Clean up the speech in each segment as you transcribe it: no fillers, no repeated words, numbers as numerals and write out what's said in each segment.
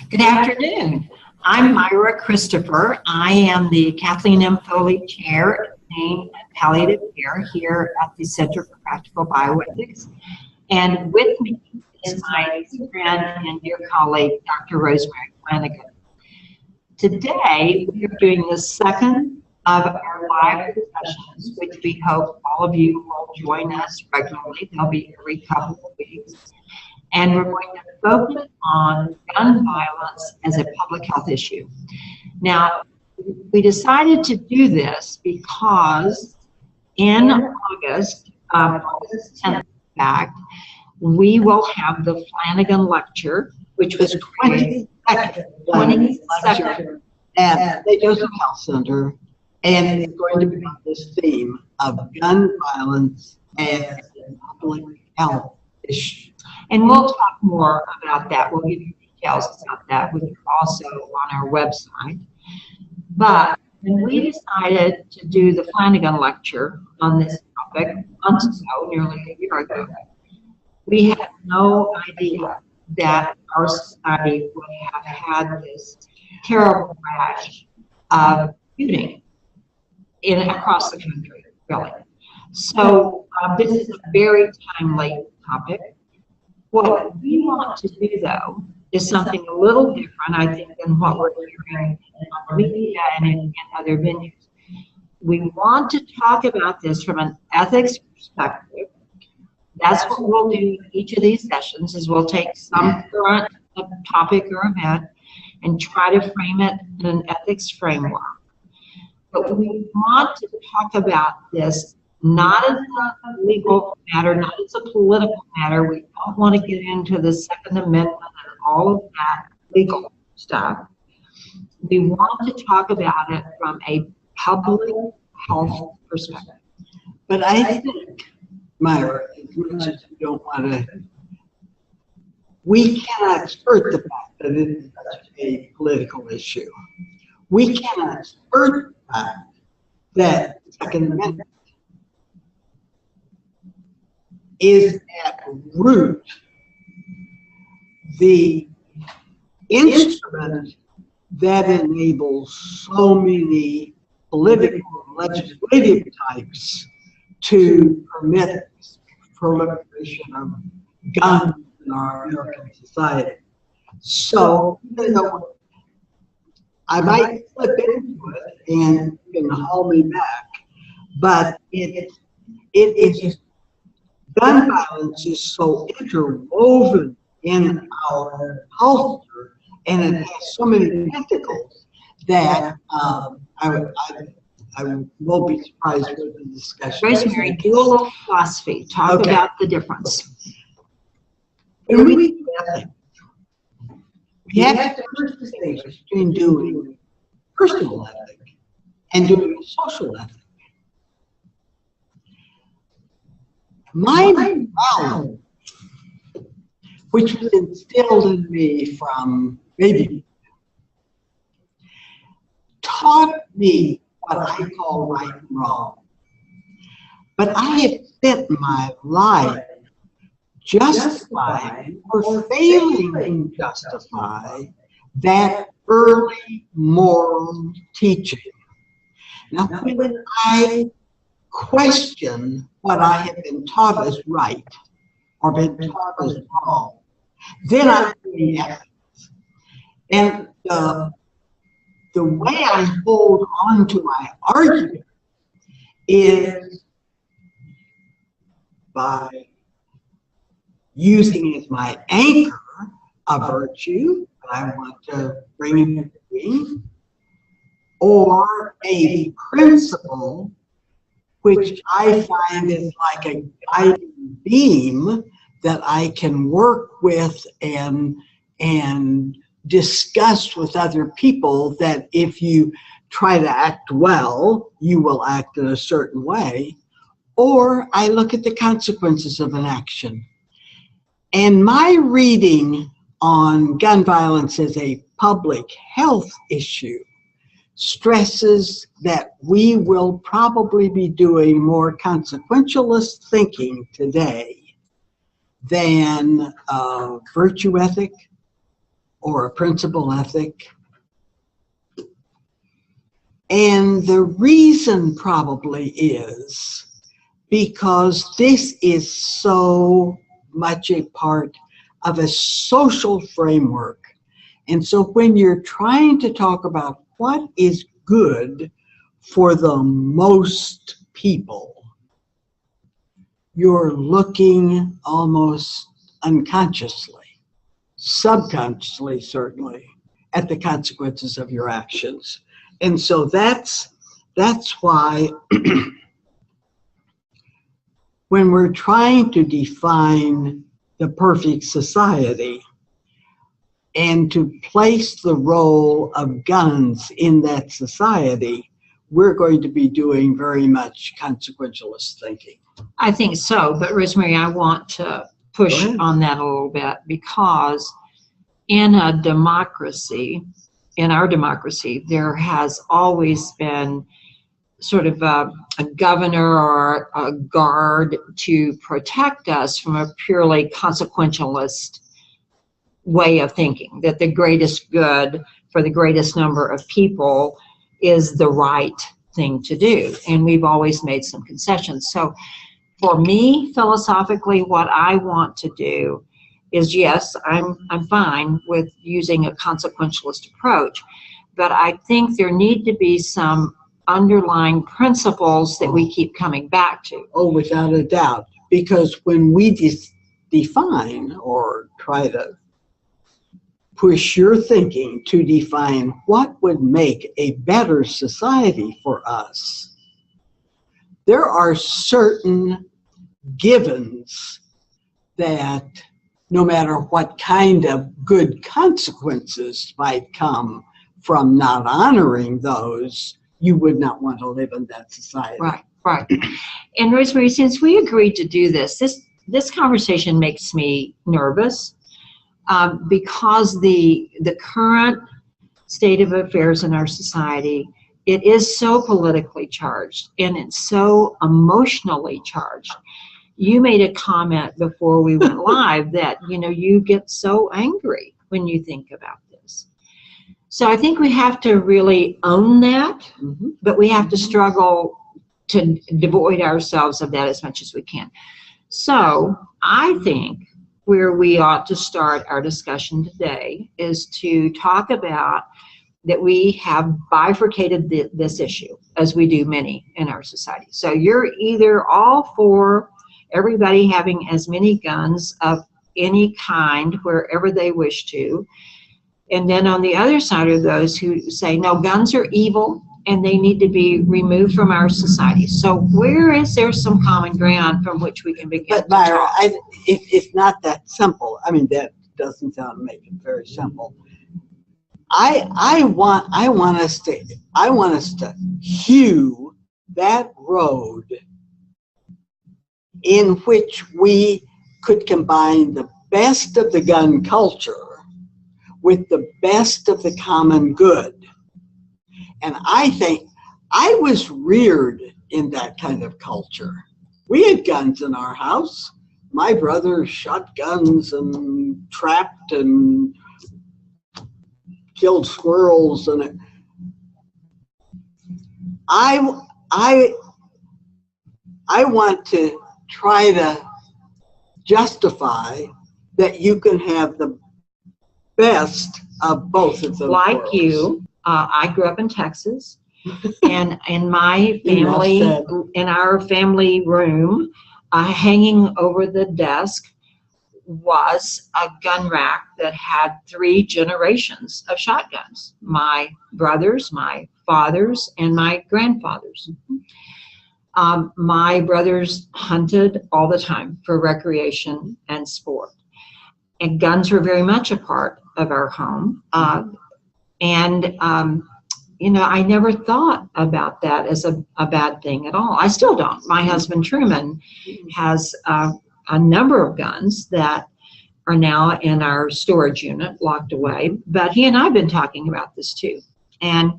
Good afternoon. I'm Myra Christopher. I am the Kathleen M. Foley Chair of Pain and Palliative Care here at the Center for Practical Bioethics. And with me is my friend and dear colleague, Dr. Rosemary Flanigan. Today, we are doing the second of our live discussions, which we hope all of you will join us regularly. They'll be every couple of weeks. And we're going to focus on gun violence as a public health issue. Now, we decided to do this because in August 10th, in fact, we will have the Flanigan Lecture, which was 22nd at the Joseph Health Center, and it's going to be on this theme of gun violence as a public health issue. And we'll talk more about that. We'll give you details about that, which are also on our website. But when we decided to do the Flanigan Lecture on this topic months ago, nearly a year ago, we had no idea that our society would have had this terrible rash of shooting across the country, really. So this is a very timely topic. What we want to do, though, is something a little different, I think, than what we're hearing on the media and in other venues. We want to talk about this from an ethics perspective. That's what we'll do in each of these sessions, is we'll take some current topic or event and try to frame it in an ethics framework. But we want to talk about this not as a legal matter, not as a political matter. We don't want to get into the Second Amendment and all of that legal stuff. We want to talk about it from a public health perspective. But I think, Myra, as much as we don't want to, we cannot skirt the fact that it is such a political issue. We cannot skirt the fact that the Second Amendment is at root the instrument that enables so many political and legislative types to permit proliferation of guns in our American society. So, you know, I might slip into it and you can haul me back, but it is, gun violence is so interwoven in our culture, and it has so many tentacles that I won't be surprised with the discussion. Rosemary, do a little philosophy. Talk about the difference. When we do ethics, we have to first distinguish between doing personal ethic and doing social ethic. My knowledge, which was instilled in me from baby, taught me what I call right and wrong. But I have spent my life justifying or failing to justify that early moral teaching. Now, when I question what I have been taught as right or been taught as wrong, then I'm doing ethics. And the way I hold on to my argument is by using as my anchor a virtue that I want to bring into being, or a principle which I find is like a guiding beam that I can work with and discuss with other people, that if you try to act well, you will act in a certain way. Or I look at the consequences of an action. And my reading on gun violence as a public health issue stresses that we will probably be doing more consequentialist thinking today than virtue ethic or a principal ethic. And the reason probably is because this is so much a part of a social framework. And so when you're trying to talk about what is good for the most people, you're looking almost unconsciously, subconsciously certainly, at the consequences of your actions. And so that's why when we're trying to define the perfect society and to place the role of guns in that society, we're going to be doing very much consequentialist thinking. I think so, but Rosemary, I want to push on that a little bit, because in a democracy, in our democracy, there has always been sort of a governor or a guard to protect us from a purely consequentialist way of thinking, that the greatest good for the greatest number of people is the right thing to do. And we've always made some concessions. So for me, philosophically, what I want to do is, yes, I'm fine with using a consequentialist approach, but I think there need to be some underlying principles that we keep coming back to. Oh, without a doubt, because when we define or try to push your thinking to define what would make a better society for us, there are certain givens that no matter what kind of good consequences might come from not honoring those, you would not want to live in that society. Right, right. And Rosemary, since we agreed to do this conversation makes me nervous, because the current state of affairs in our society, it is so politically charged and it's so emotionally charged. You made a comment before we went live that, you get so angry when you think about this. So I think we have to really own that, but we have to struggle to devoid ourselves of that as much as we can. So I think where we ought to start our discussion today is to talk about that we have bifurcated this issue, as we do many in our society. So you're either all for everybody having as many guns of any kind wherever they wish to, and then on the other side are those who say, no, guns are evil and they need to be removed from our society. So where is there some common ground from which we can begin But Myra, it's not that simple. I mean, that doesn't sound make it very simple. I want us to hew that road in which we could combine the best of the gun culture with the best of the common good. And I think I was reared in that kind of culture. We had guns in our house. My brother shot guns and trapped and killed squirrels, and I want to try to justify that you can have the best of both of those like worlds. you. I grew up in Texas, and in my family, in our family room, hanging over the desk was a gun rack that had 3 generations of shotguns. My brothers, my fathers, and my grandfathers. My brothers hunted all the time for recreation and sport. And guns were very much a part of our home. I never thought about that as a bad thing at all. I still don't. My husband, Truman, has a number of guns that are now in our storage unit, locked away. But he and I have been talking about this too. And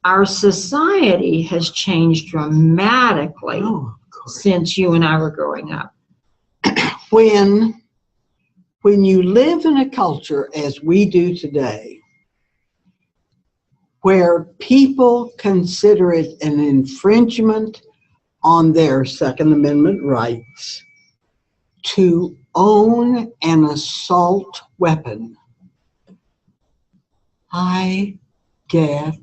our society has changed dramatically since you and I were growing up. When when you live in a culture as we do today, where people consider it an infringement on their Second Amendment rights to own an assault weapon, I get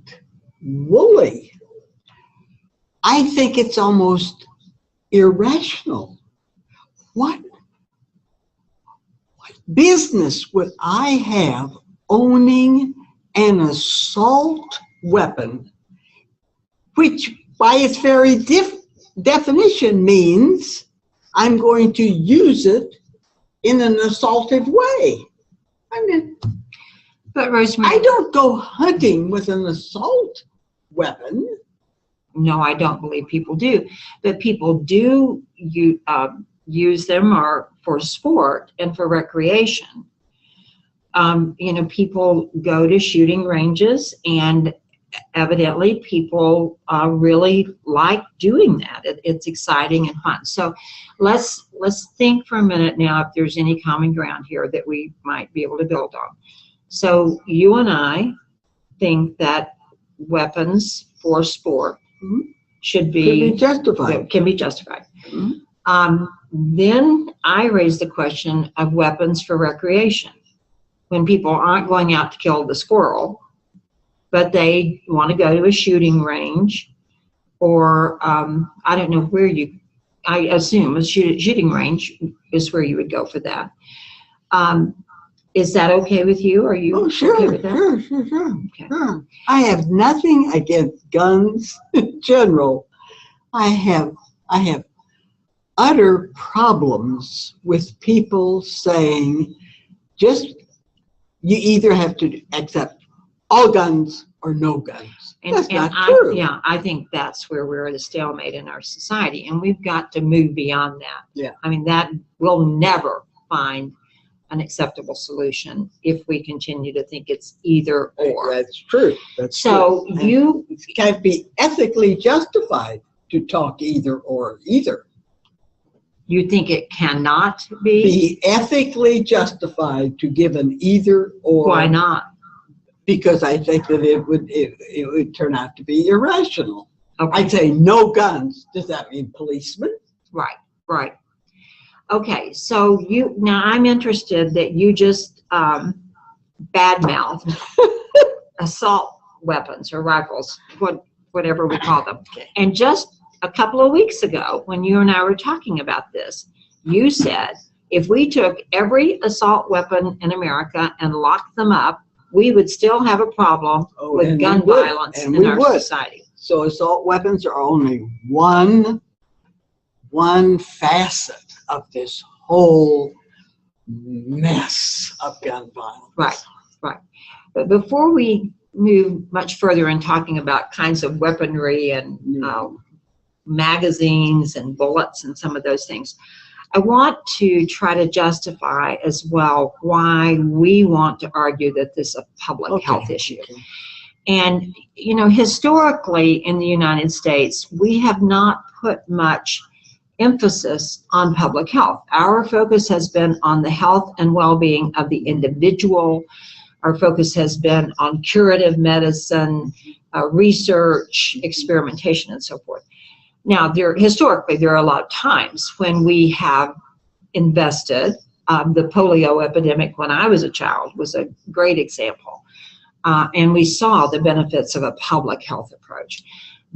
woolly. I think it's almost irrational. What business would I have owning an assault weapon, which by its very definition means I'm going to use it in an assaultive way? I mean, but Rosemary, I don't go hunting with an assault weapon. no, I don't believe people do, but people do use them for sport and for recreation. You know, people go to shooting ranges, and evidently people really like doing that. It's exciting and fun. So let's think for a minute now if there's any common ground here that we might be able to build on. So you and I think that weapons for sport should be justified. Can be justified. Then I raise the question of weapons for recreation. When people aren't going out to kill the squirrel, but they want to go to a shooting range, or I don't know where I assume a shooting range is where you would go for that. Is that okay with you? Are you okay with that? Sure. Okay. Sure. I have nothing against guns in general. I have utter problems with people saying you either have to accept all guns or no guns. That's not true. I think that's where we're at a stalemate in our society, and we've got to move beyond that. Yeah. I mean, that will never find an acceptable solution if we continue to think it's either or. That's true. That's so true. It can't be ethically justified to talk either or either. You think it cannot be ethically justified to give an either or? Why not? Because I think that it would turn out to be irrational. Okay. I'd say no guns. Does that mean policemen? Right. Okay, so now I'm interested that you just badmouth assault weapons or rifles, whatever we call them. Okay. And just a couple of weeks ago, when you and I were talking about this, you said if we took every assault weapon in America and locked them up, we would still have a problem with gun violence in our society. So assault weapons are only one facet of this whole mess of gun violence. Right. But before we move much further in talking about kinds of weaponry and magazines and bullets and some of those things, I want to try to justify as well why we want to argue that this is a public health issue. Okay. And, you know, historically in the United States, we have not put much emphasis on public health. Our focus has been on the health and well-being of the individual. Our focus has been on curative medicine, research, experimentation, and so forth. Now, historically, there are a lot of times when we have invested. The polio epidemic when I was a child was a great example. And we saw the benefits of a public health approach.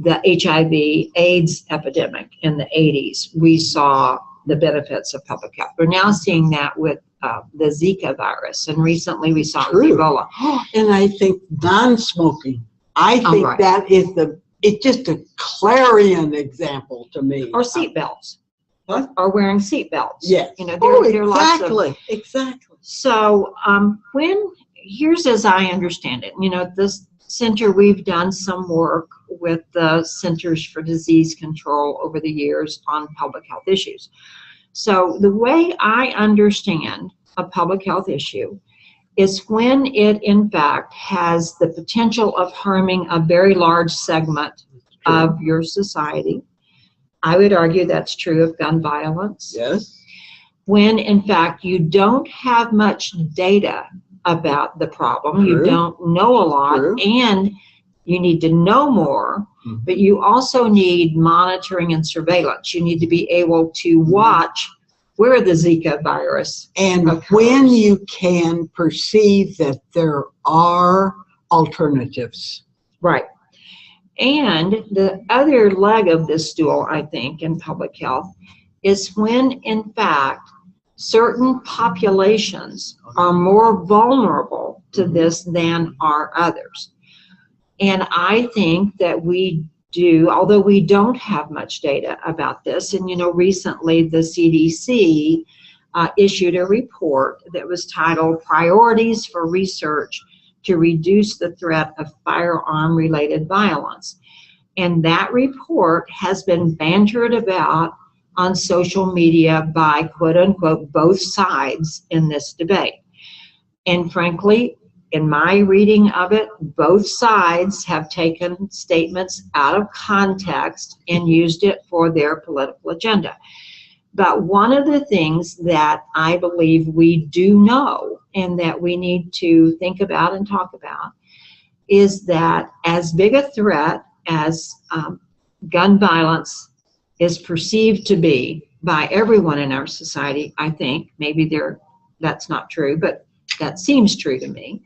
The HIV/AIDS epidemic in the 80s, we saw the benefits of public health. We're now seeing that with the Zika virus, and recently we saw Ebola. And I think non-smoking, that is it's just a clarion example to me. Or seatbelts. What? Or wearing seatbelts. Yes. You know, there are lots of. Exactly. So here's as I understand it, you know, at this center we've done some work with the Centers for Disease Control over the years on public health issues. So the way I understand a public health issue is when it in fact has the potential of harming a very large segment of your society. I would argue that's true of gun violence. Yes. when in fact you don't have much data about the problem. You don't know a lot, and you need to know more, but you also need monitoring and surveillance. You need to be able to watch where the Zika virus and occurs. When you can perceive that there are alternatives. Right. And the other leg of this stool, I think, in public health is when, in fact, certain populations are more vulnerable to this than are others. And I think that we do, although we don't have much data about this, and recently the CDC issued a report that was titled Priorities for Research to Reduce the Threat of Firearm-Related Violence. And that report has been bantered about on social media by, quote unquote, both sides in this debate. And frankly, in my reading of it, both sides have taken statements out of context and used it for their political agenda. But one of the things that I believe we do know and that we need to think about and talk about is that as big a threat as gun violence is perceived to be by everyone in our society, I think, maybe that's not true, but that seems true to me.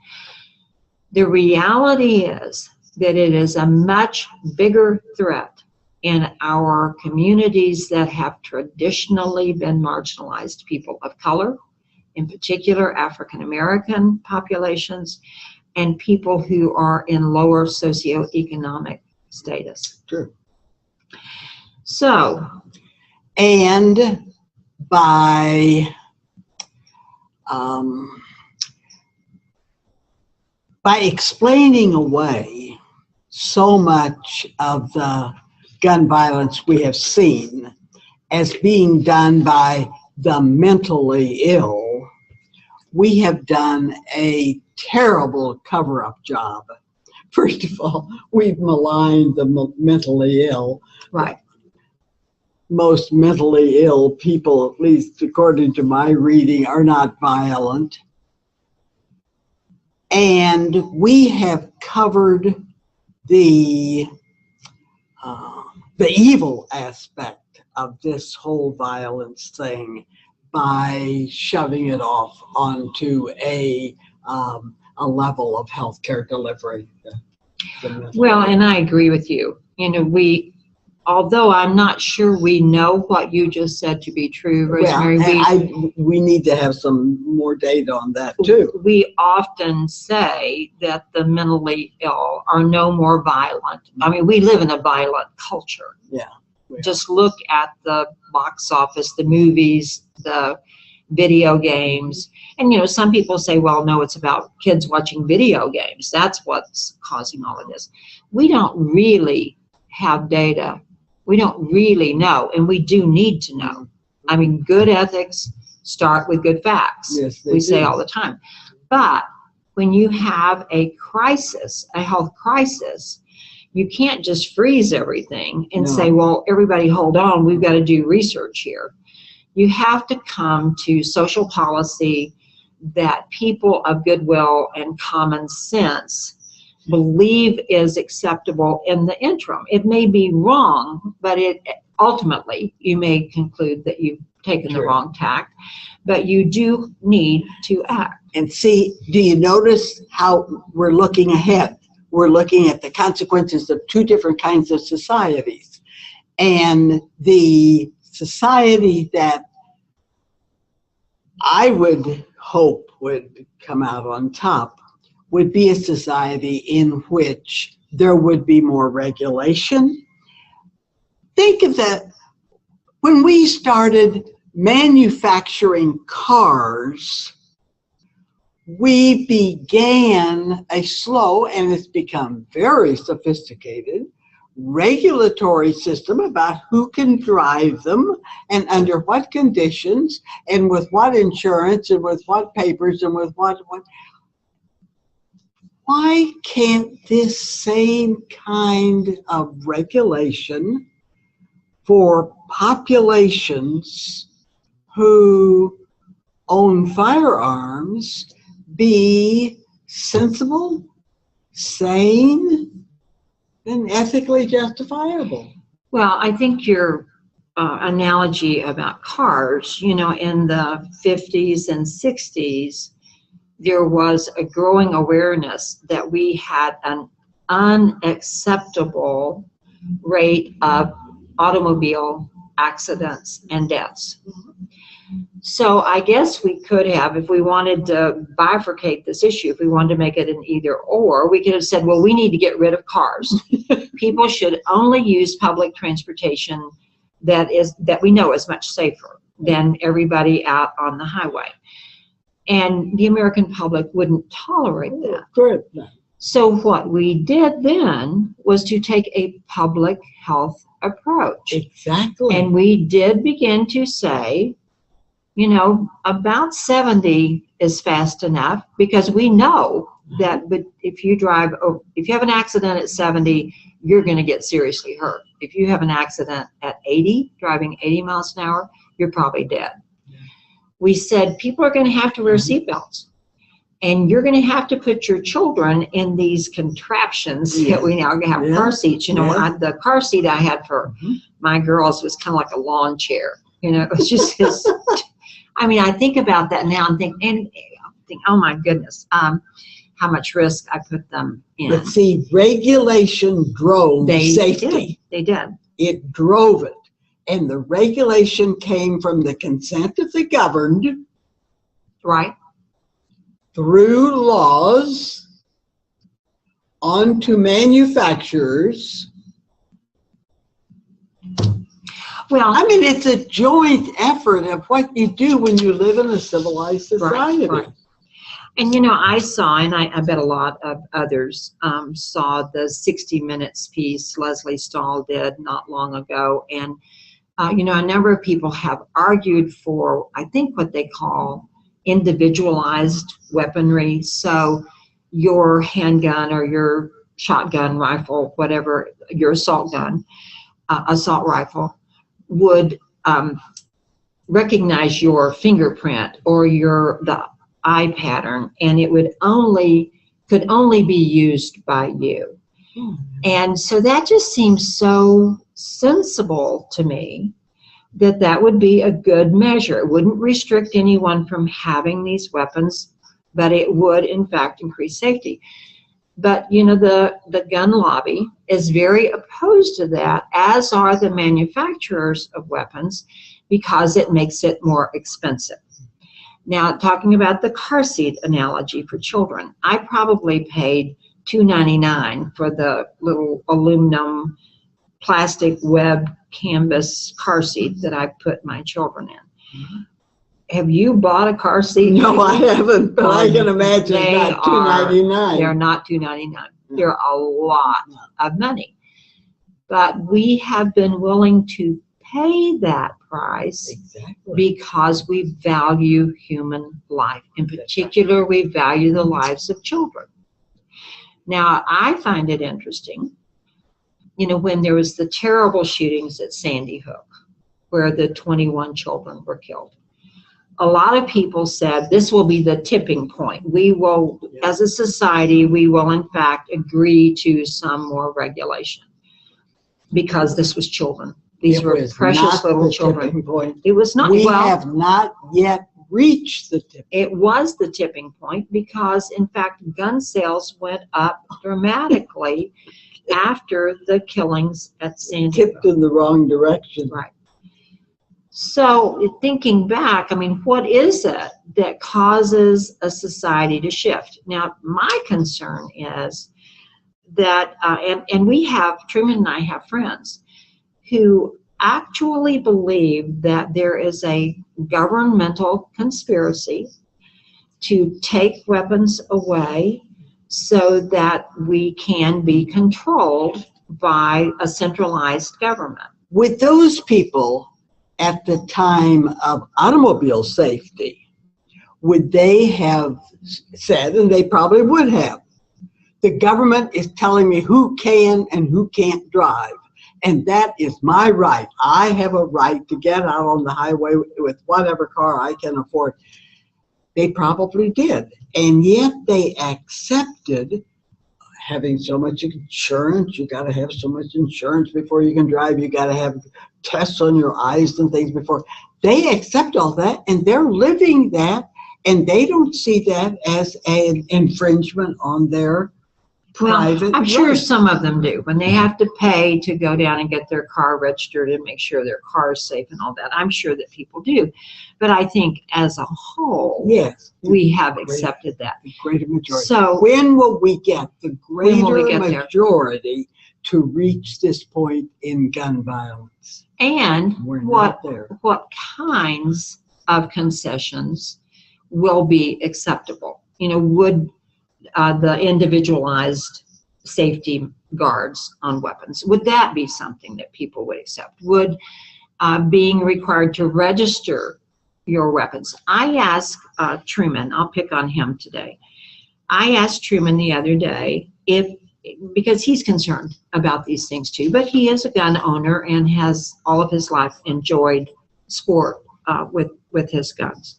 The reality is that it is a much bigger threat in our communities that have traditionally been marginalized, people of color, in particular African American populations, and people who are in lower socioeconomic status. True. So, and by explaining away so much of the gun violence we have seen as being done by the mentally ill, we have done a terrible cover-up job. First of all, we've maligned the mentally ill. right. Most mentally ill people, at least according to my reading, are not violent. And we have covered the evil aspect of this whole violence thing by shoving it off onto a level of healthcare delivery. Well, and I agree with you. Although I'm not sure we know what you just said to be true, Rosemary, we need to have some more data on that too. We often say that the mentally ill are no more violent. I mean, we live in a violent culture. Yeah. Just look at the box office, the movies, the video games. And, some people say, well, no, it's about kids watching video games. That's what's causing all of this. We don't really have data. We don't really know, and we do need to know. I mean, good ethics start with good facts. Yes, we say all the time. But when you have a crisis, a health crisis, you can't just freeze everything and say, well, everybody hold on, we've got to do research here. You have to come to social policy that people of goodwill and common sense believe is acceptable in the interim. It may be wrong, but ultimately you may conclude that you've taken the wrong tack, but you do need to act. And see, do you notice how we're looking ahead? We're looking at the consequences of two different kinds of societies. And the society that I would hope would come out on top would be a society in which there would be more regulation. Think of that. When we started manufacturing cars, we began a slow, and it's become very sophisticated, regulatory system about who can drive them and under what conditions and with what insurance and with what papers and with what. Why can't this same kind of regulation for populations who own firearms be sensible, sane, and ethically justifiable? Well, I think your analogy about cars, you know, in the 50s and 60s, there was a growing awareness that we had an unacceptable rate of automobile accidents and deaths. So I guess we could have, if we wanted to bifurcate this issue, if we wanted to make it an either or, we could have said, well, we need to get rid of cars. People should only use public transportation that we know is much safer than everybody out on the highway. And the American public wouldn't tolerate that. Good. So what we did then was to take a public health approach. Exactly. And we did begin to say, you know, about 70 is fast enough, because we know that if you have an accident at 70, you're going to get seriously hurt. If you have an accident at 80, driving 80 miles an hour, you're probably dead. We said people are going to have to wear seatbelts, and you're going to have to put your children in these contraptions that we now have car seats. You know, the car seat I had for my girls was kind of like a lawn chair. You know, it was just this. I mean, I think about that now and think, oh my goodness, how much risk I put them in. But see, regulation drove safety. They did. It drove it. And the regulation came from the consent of the governed. Right. Through laws onto manufacturers. Well, I mean, it's a joint effort of what you do when you live in a civilized society. Right. And, you know, I saw, and I bet a lot of others saw the 60 Minutes piece Leslie Stahl did not long ago. And, you know, a number of people have argued for, I think, what they call individualized weaponry. So your handgun or your shotgun rifle, whatever, your assault rifle, would recognize your fingerprint or the eye pattern, and it could only be used by you. And so that just seems so sensible to me that would be a good measure. It wouldn't restrict anyone from having these weapons, but it would in fact increase safety. But, you know, the gun lobby is very opposed to that, as are the manufacturers of weapons, because it makes it more expensive. Now, talking about the car seat analogy for children, I probably paid $2.99 for the little aluminum plastic web canvas car seat that I put my children in. Have you bought a car seat? No, I haven't, but I can imagine it's not $2.99. They're not $2.99. They're a lot of money. But we have been willing to pay that price because we value human life. In particular, we value the lives of children. Now, I find it interesting, you know, when there was the terrible shootings at Sandy Hook, where the 21 children were killed. A lot of people said this will be the tipping point. We will, as a society, we will in fact agree to some more regulation, because this was children. These were precious little children. It was not. We have not yet reached the tipping point. It was the tipping point, because in fact gun sales went up dramatically after the killings at Sandy Hook. Tipped in the wrong direction. Right. So thinking back, I mean, what is it that causes a society to shift? Now, my concern is that, and we have, Truman and I have friends who actually believe that there is a governmental conspiracy to take weapons away so that we can be controlled by a centralized government. With those people, at the time of automobile safety, would they have said, and they probably would have, the government is telling me who can and who can't drive, And that is my right. I have a right to get out on the highway with whatever car I can afford. They probably did. And yet they accepted having so much insurance. You got to have so much insurance before you can drive. You got to have tests on your eyes and things before. They accept all that, and they're living that, and they don't see that as an infringement on their private I'm sure rights. some of them do. When they have to pay to go down and get their car registered and make sure their car is safe and all that, I'm sure that people do. But I think as a whole, Yes, we have accepted that. the greater majority. So When will we get the When will we greater get there? majority to reach this point in gun violence? and We're what not there. kinds of concessions will be acceptable? Would the individualized safety guards on weapons, would that be something that people would accept? Would being required to register your weapons? I asked Truman, I'll pick on him today. I asked Truman the other day because he's concerned about these things too, but he is a gun owner and has all of his life enjoyed sport with his guns.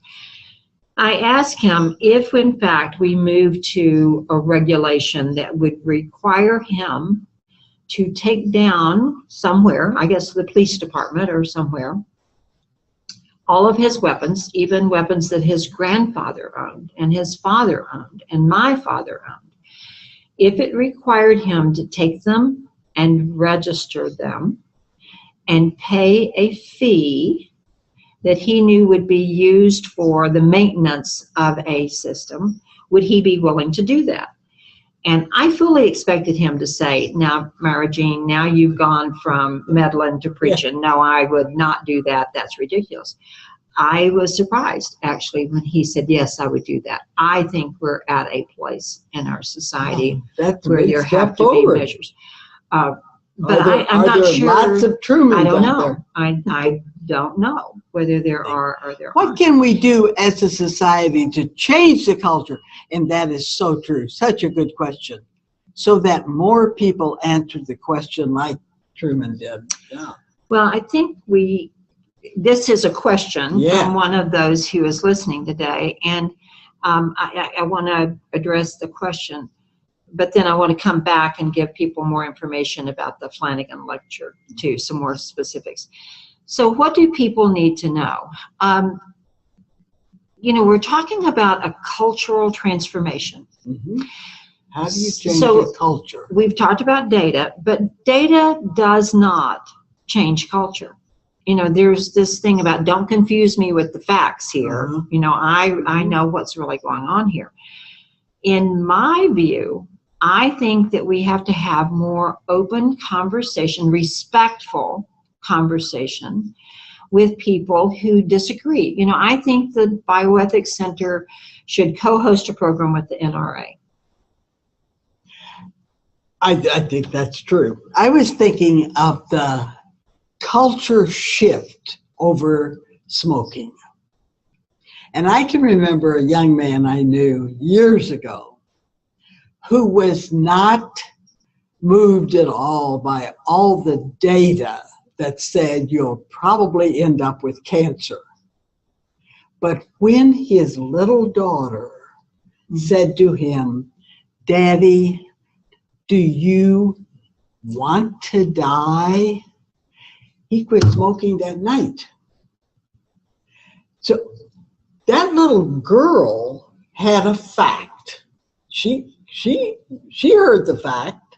I asked him if, in fact, we move to a regulation that would require him to take down somewhere, I guess the police department or somewhere, all of his weapons, even weapons that his grandfather owned and his father owned and my father owned. If it required him to take them and register them and pay a fee that he knew would be used for the maintenance of a system, would he be willing to do that? And I fully expected him to say, now, Myra Jean, now you've gone from meddling to preaching. No, I would not do that. That's ridiculous. I was surprised, actually, when he said, yes, I would do that. I think we're at a place in our society where there have to be measures. But I'm not sure. Lots of Trumans I don't out know. there. I don't know whether there are or there What aren't. can we do as a society to change the culture? And that is so true. Such a good question. So that more people answer the question like Truman did. Yeah. Well, I think this is a question from one of those who is listening today, and I want to address the question, but then I want to come back and give people more information about the Flanigan lecture too, some more specifics. So what do people need to know? We're talking about a cultural transformation. Mm-hmm. How do you change a culture? We've talked about data, but data does not change culture. There's this thing about don't confuse me with the facts here. Mm-hmm. I know what's really going on here. In my view, I think that we have to have more open conversation, respectful conversation with people who disagree. I think the Bioethics Center should co-host a program with the NRA. I think that's true. I was thinking of the culture shift over smoking. And I can remember a young man I knew years ago who was not moved at all by all the data that said you'll probably end up with cancer. But when his little daughter said to him, "Daddy, do you want to die?" he quit smoking that night. So that little girl had a fact. She heard the fact.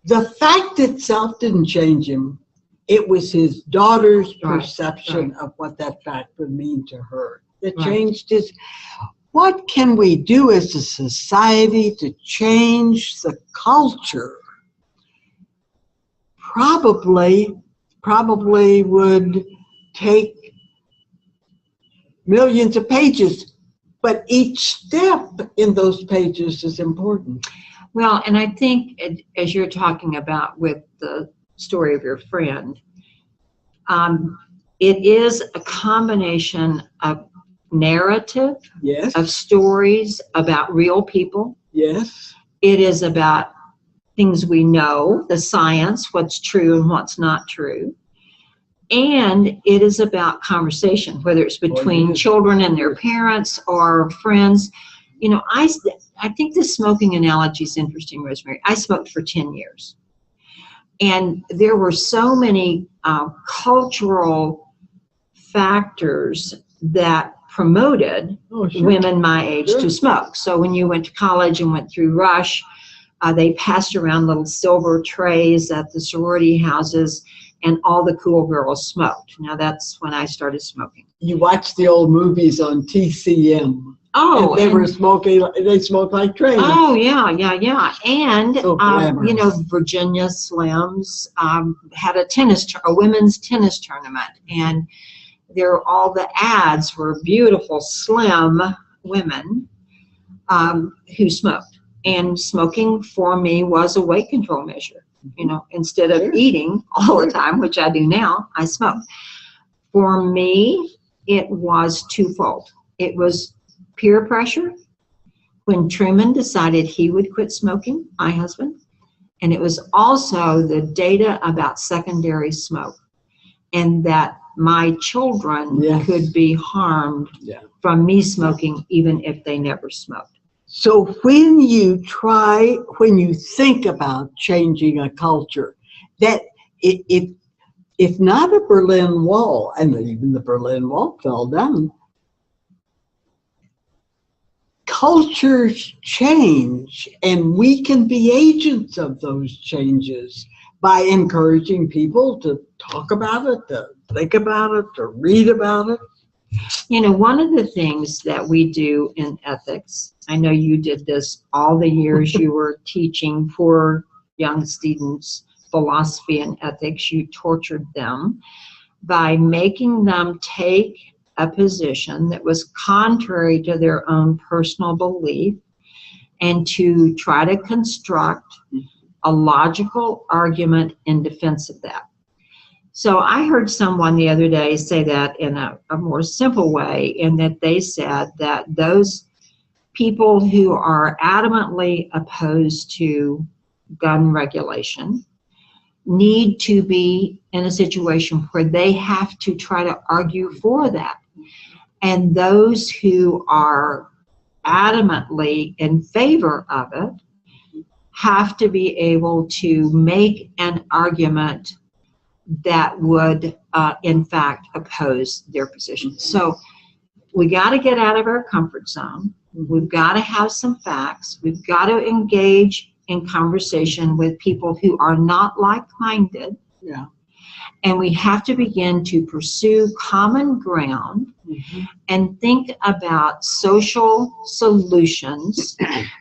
The fact itself didn't change him. It was his daughter's perception of what that fact would mean to her that changed his. What can we do as a society to change the culture? Probably would take millions of pages, but each step in those pages is important. Well, and I think as you're talking about with the story of your friend, it is a combination of narrative, Yes. of stories about real people. Yes. It is about things we know, the science, what's true and what's not true. And it is about conversation, whether it's between children and their parents or friends. You know, I think the smoking analogy is interesting, Rosemary. I smoked for 10 years. And there were so many cultural factors that promoted women my age to smoke. So when you went to college and went through Rush, they passed around little silver trays at the sorority houses, and all the cool girls smoked. Now that's when I started smoking. You watch the old movies on TCM. Oh, and they were smoking. They smoked like trains. Oh yeah. And So you know, Virginia Slims had a women's tennis tournament, and all the ads were beautiful, slim women who smoked. And smoking for me was a weight control measure. You know, instead of eating all the time, which I do now, I smoke. For me, it was twofold. It was peer pressure when Truman decided he would quit smoking, my husband, and it was also the data about secondary smoke, and that my children could be harmed from me smoking even if they never smoked. So when you think about changing a culture, that if not a Berlin Wall, and even the Berlin Wall fell down, cultures change, and we can be agents of those changes by encouraging people to talk about it, to think about it, to read about it. You know, one of the things that we do in ethics, I know you did this all the years you were teaching poor young students philosophy and ethics, you tortured them by making them take a position that was contrary to their own personal belief and to try to construct a logical argument in defense of that. So I heard someone the other day say that in a more simple way, in that they said that those people who are adamantly opposed to gun regulation need to be in a situation where they have to try to argue for that. And those who are adamantly in favor of it have to be able to make an argument that would, in fact, oppose their position. So we got to get out of our comfort zone. We've got to have some facts. We've got to engage in conversation with people who are not like-minded. Yeah. And we have to begin to pursue common ground and think about social solutions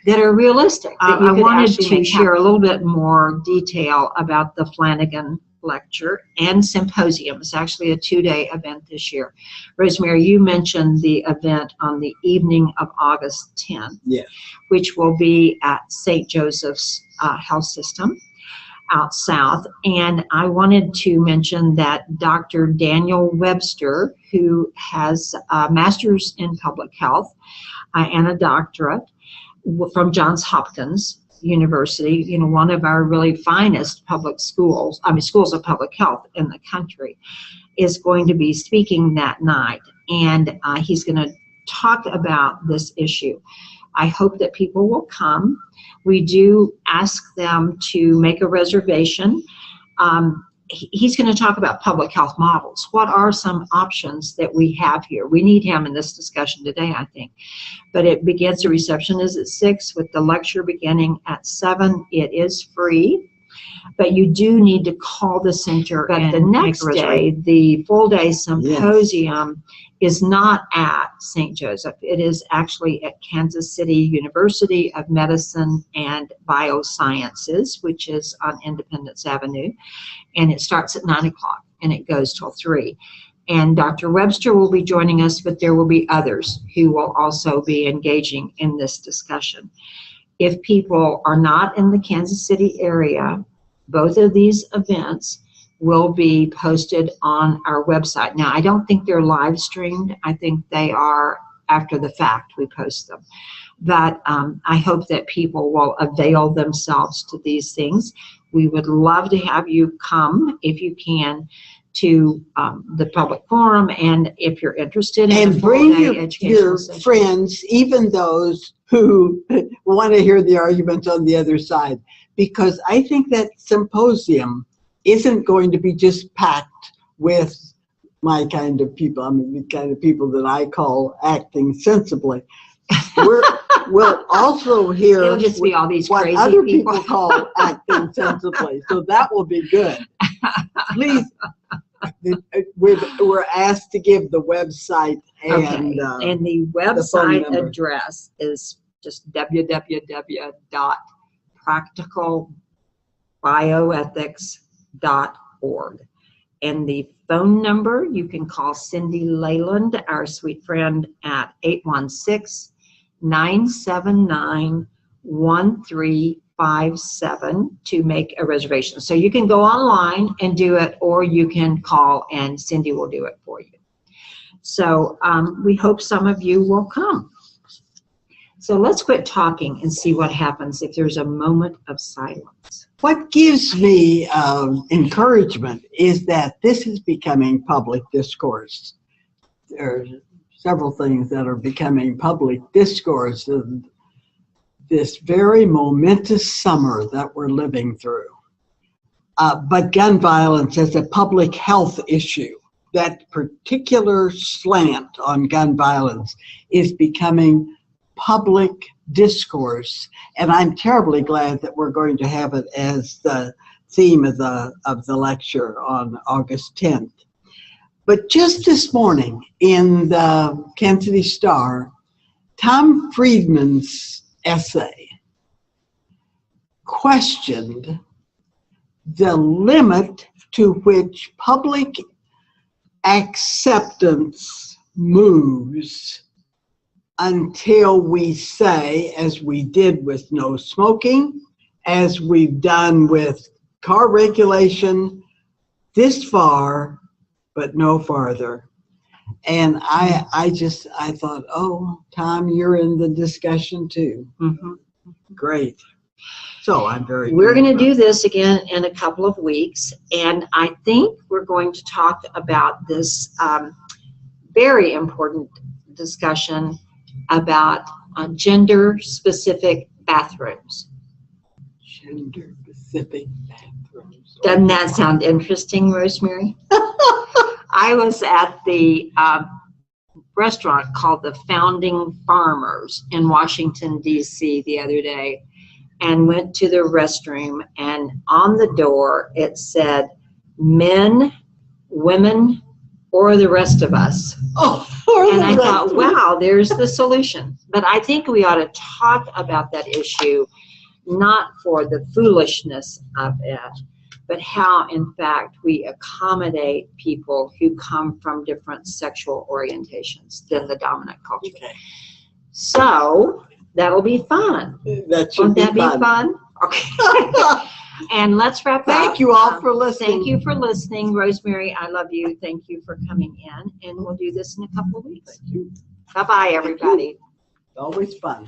that are realistic. I wanted to share a little bit more detail about the Flanigan lecture and symposium. It's actually a 2-day event this year. Rosemary, you mentioned the event on the evening of August 10th, which will be at St. Joseph's Health System out south. And I wanted to mention that Dr. Daniel Webster, who has a master's in public health and a doctorate from Johns Hopkins University, you know, one of our really finest public schools, schools of public health in the country, is going to be speaking that night. And he's going to talk about this issue. I hope that people will come. We do ask them to make a reservation. He's going to talk about public health models. What are some options that we have here? We need him in this discussion today, I think. But it begins, the reception is at 6 with the lecture beginning at 7. It is free, but you do need to call the center. But the next day, the full-day symposium is not at St. Joseph. It is actually at Kansas City University of Medicine and Biosciences, which is on Independence Avenue. And it starts at 9 o'clock and it goes till 3. And Dr. Webster will be joining us, but there will be others who will also be engaging in this discussion. If people are not in the Kansas City area, both of these events will be posted on our website. Now, I don't think they're live streamed. I think they are after the fact we post them. But I hope that people will avail themselves to these things. We would love to have you come, if you can, to the public forum, and if you're interested in and bring your friends, even those who want to hear the arguments on the other side, because I think that symposium isn't going to be just packed with my kind of people. I mean, the kind of people that I call acting sensibly. We'll also hear It'll just be all these what crazy other people call acting sensibly. So that will be good. Please, we're asked to give the website and the website address is just www.practicalbioethics.org. And the phone number, you can call Cindy Leyland, our sweet friend, at 816-979-1357 to make a reservation. So you can go online and do it, or you can call and Cindy will do it for you. So we hope some of you will come. So let's quit talking and see what happens if there's a moment of silence. What gives me encouragement is that this is becoming public discourse. There are several things that are becoming public discourse in this very momentous summer that we're living through. But gun violence as a public health issue, that particular slant on gun violence is becoming public discourse, and I'm terribly glad that we're going to have it as the theme of the lecture on August 10th. But just this morning in the Kansas City Star, Tom Friedman's essay questioned the limit to which public acceptance moves until we say, as we did with no smoking, as we've done with car regulation, this far, but no farther. And I thought, oh, Tom, you're in the discussion too. Mm-hmm. Great. So I'm very We're going to do this again in a couple of weeks, and I think we're going to talk about this very important discussion about gender-specific bathrooms. Gender-specific bathrooms. Doesn't that sound interesting, Rosemary? I was at the restaurant called the Founding Farmers in Washington, D.C. the other day, and went to the restroom, and on the door it said, men, women, or the rest of us. Oh, and I thought, wow, there's the solution. But I think we ought to talk about that issue, not for the foolishness of it, but how, in fact, we accommodate people who come from different sexual orientations than the dominant culture. Okay. So that'll be fun. Won't that be fun? Okay. And let's wrap up. Thank you all for listening. Thank you for listening. Rosemary, I love you. Thank you for coming in. And we'll do this in a couple of weeks. Thank you. Bye-bye, everybody. Always fun.